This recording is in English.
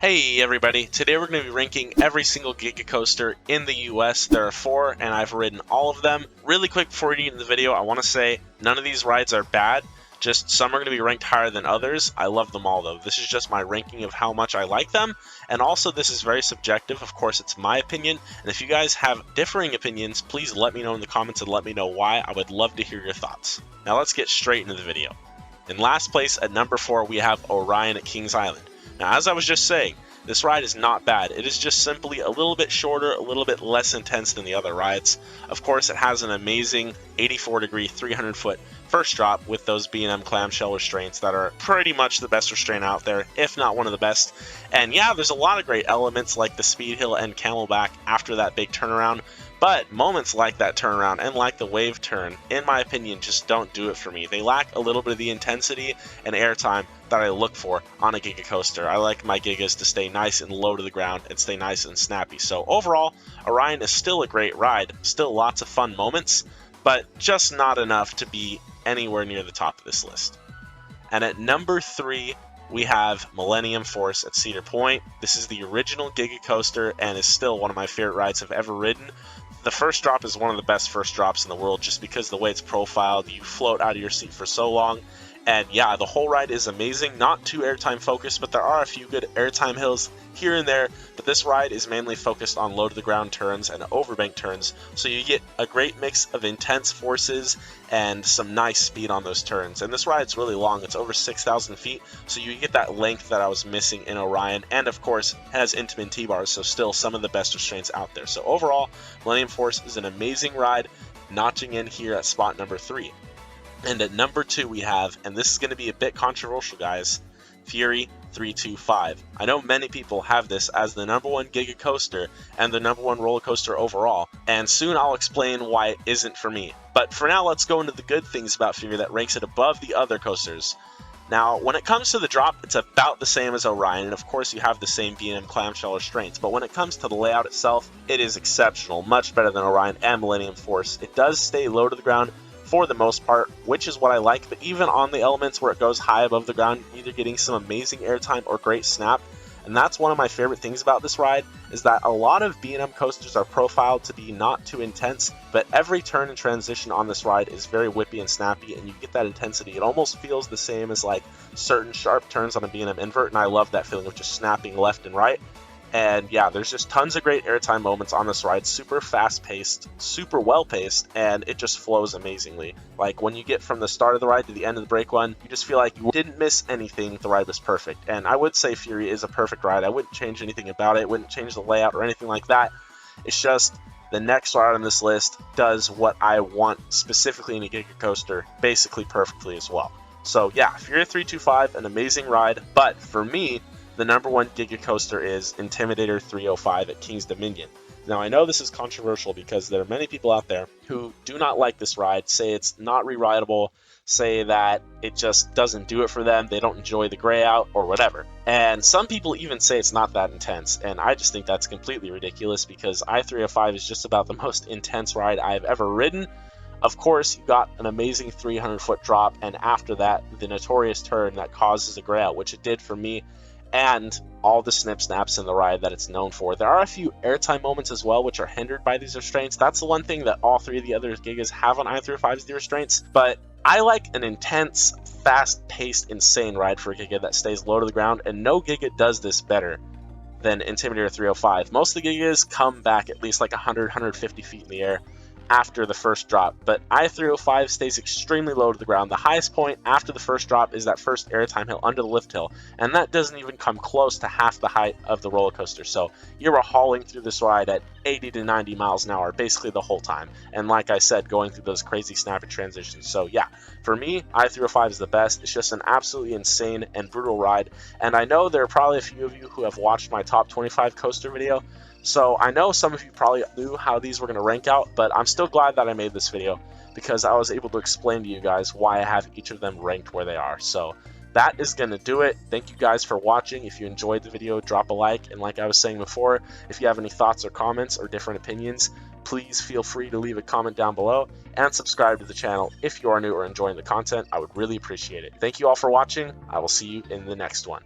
Hey everybody, today we're going to be ranking every single Giga coaster in the US. There are 4 and I've ridden all of them. Really quick before we get into the video, I want to say none of these rides are bad, just some are going to be ranked higher than others. I love them all though. This is just my ranking of how much I like them, and also this is very subjective. Of course it's my opinion, and if you guys have differing opinions, please let me know in the comments and let me know why. I would love to hear your thoughts. Now let's get straight into the video. In last place at number 4 we have Orion at Kings Island. Now, as I was just saying, this ride is not bad. It is just simply a little bit shorter, a little bit less intense than the other rides. Of course, it has an amazing 84-degree, 300-foot first drop with those B&M clamshell restraints that are pretty much the best restraint out there, if not one of the best. And yeah, there's a lot of great elements like the speed hill and camelback after that big turnaround. But moments like that turnaround and like the wave turn, in my opinion, just don't do it for me. They lack a little bit of the intensity and airtime that I look for on a Giga coaster. I like my Gigas to stay nice and low to the ground and stay nice and snappy. So overall, Orion is still a great ride, still lots of fun moments, but just not enough to be anywhere near the top of this list. And at number 3, we have Millennium Force at Cedar Point. This is the original Giga coaster and is still one of my favorite rides I've ever ridden. The first drop is one of the best first drops in the world just because of the way it's profiled. You float out of your seat for so long. And yeah, the whole ride is amazing. Not too airtime focused, but there are a few good airtime hills here and there. But this ride is mainly focused on low to the ground turns and overbank turns. So you get a great mix of intense forces and some nice speed on those turns. And this ride's really long. It's over 6,000 feet. So you get that length that I was missing in Orion. And of course, has Intamin T-bars. So still some of the best restraints out there. So overall, Millennium Force is an amazing ride, notching in here at spot number 3. And at number 2 we have, and this is going to be a bit controversial guys, Fury 325. I know many people have this as the number 1 Giga coaster and the number 1 roller coaster overall, and soon I'll explain why it isn't for me. But for now, let's go into the good things about Fury that ranks it above the other coasters. Now, when it comes to the drop, it's about the same as Orion, and of course you have the same B&M clamshell restraints, but when it comes to the layout itself, it is exceptional, much better than Orion and Millennium Force. It does stay low to the ground for the most part, which is what I like, but even on the elements where it goes high above the ground, you're either getting some amazing airtime or great snap. And that's one of my favorite things about this ride, is that a lot of B&M coasters are profiled to be not too intense, but every turn and transition on this ride is very whippy and snappy, and you get that intensity. It almost feels the same as like certain sharp turns on a B&M invert, and I love that feeling of just snapping left and right. And yeah, there's just tons of great airtime moments on this ride, super fast paced, super well paced, and it just flows amazingly. Like when you get from the start of the ride to the end of the break one, you just feel like you didn't miss anything. The ride was perfect. And I would say Fury is a perfect ride. I wouldn't change anything about it, wouldn't change the layout or anything like that. It's just the next ride on this list does what I want specifically in a Giga coaster basically perfectly as well. So yeah, Fury 325, an amazing ride, but for me, the number 1 Giga coaster is Intimidator 305 at King's Dominion. Now, I know this is controversial because there are many people out there who do not like this ride, say it's not re-rideable, say that it just doesn't do it for them, they don't enjoy the gray out or whatever. And some people even say it's not that intense, and I just think that's completely ridiculous because I-305 is just about the most intense ride I've ever ridden. Of course, you got an amazing 300-foot drop, and after that, the notorious turn that causes a gray out, which it did for me, and all the snip snaps in the ride that it's known for. There are a few airtime moments as well which are hindered by these restraints. That's the one thing that all 3 of the other Gigas have on I-305's the restraints, but I like an intense, fast-paced, insane ride for a Giga that stays low to the ground, and no Giga does this better than Intimidator 305. Most of the Gigas come back at least like 100-150 feet in the air after the first drop, but I-305 stays extremely low to the ground. The highest point after the first drop is that first airtime hill under the lift hill, and that doesn't even come close to half the height of the roller coaster. So you're hauling through this ride at 80 to 90 miles an hour basically the whole time, and like I said, going through those crazy snappy transitions. So yeah, for me, I-305 is the best. It's just an absolutely insane and brutal ride, and I know there are probably a few of you who have watched my top 25 coaster video, so I know some of you probably knew how these were going to rank out, but I'm still glad that I made this video because I was able to explain to you guys why I have each of them ranked where they are. So that is going to do it. Thank you guys for watching. If you enjoyed the video, drop a like. And like I was saying before, if you have any thoughts or comments or different opinions, please feel free to leave a comment down below and subscribe to the channel if you are new or enjoying the content. I would really appreciate it. Thank you all for watching. I will see you in the next one.